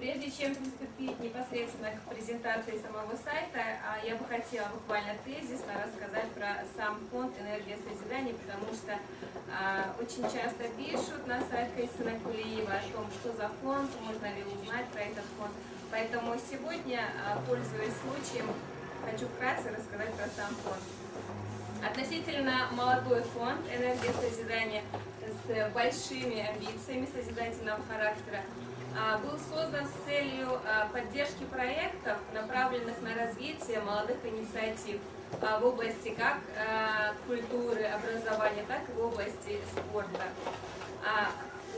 Прежде чем приступить непосредственно к презентации самого сайта, я бы хотела буквально тезисно рассказать про сам фонд «Энергия созидания», потому что очень часто пишут на сайт Кайсына Кулиева о том, что за фонд, можно ли узнать про этот фонд. Поэтому сегодня, пользуясь случаем, хочу вкратце рассказать про сам фонд. Относительно молодой фонд «Энергия созидания» с большими амбициями созидательного характера был создан с целью поддержки проектов, направленных на развитие молодых инициатив в области как культуры, образования, так и в области спорта.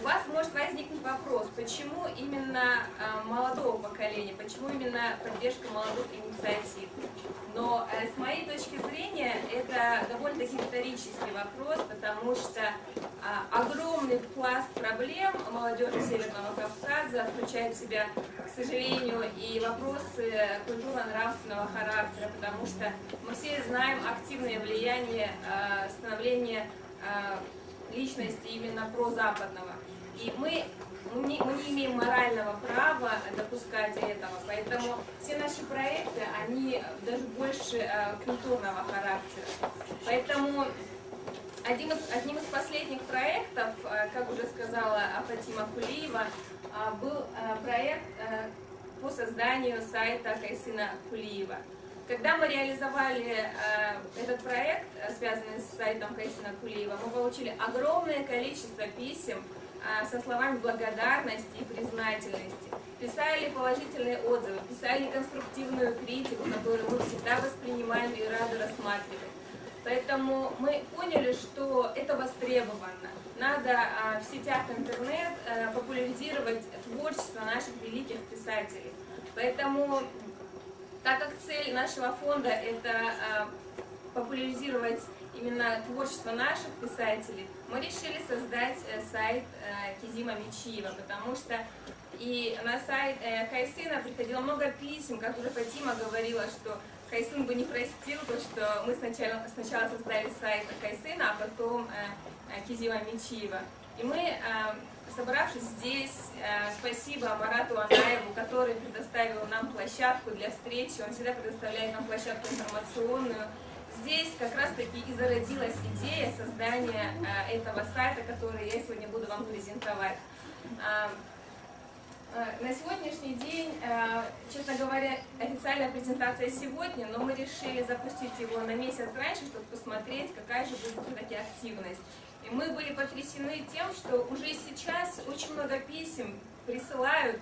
У вас может возникнуть вопрос, почему именно молодого поколения, почему именно поддержка молодых инициатив? Но с моей точки зрения это довольно-таки риторический вопрос, потому что огромный пласт проблем молодежи Северного Кавказа включает в себя, к сожалению, и вопросы культурно-нравственного характера, потому что мы все знаем активное влияние становления личности именно прозападного. И мы не имеем морального права допускать этого, поэтому все наши проекты, они даже больше культурного характера. Поэтому одним из последних проектов, как уже сказала Фатима Кулиева, был проект по созданию сайта Кайсына Кулиева. Когда мы реализовали этот проект, связанный с сайтом Кайсына Кулиева, мы получили огромное количество писем со словами благодарности и признательности. Писали положительные отзывы, писали конструктивную критику, которую мы всегда воспринимаем и рады рассматривать. Поэтому мы поняли, что это востребовано. Надо в сетях интернет популяризировать творчество наших великих писателей. Поэтому, так как цель нашего фонда – это популяризировать именно творчество наших писателей, мы решили создать сайт Кизима Мичиева, потому что и на сайт Кайсына приходило много писем, как уже Фатима говорила, что Кайсын бы не простил то, что мы сначала создали сайт Кайсына, а потом Кизима Мичиева. И мы, собравшись здесь, спасибо Марату Анаеву, который предоставил нам площадку для встречи, он всегда предоставляет нам площадку информационную. Здесь как раз таки и зародилась идея создания этого сайта, который я сегодня буду вам презентовать. На сегодняшний день, честно говоря, официальная презентация сегодня, но мы решили запустить его на месяц раньше, чтобы посмотреть, какая же будет все-таки активность. И мы были потрясены тем, что уже сейчас очень много писем присылают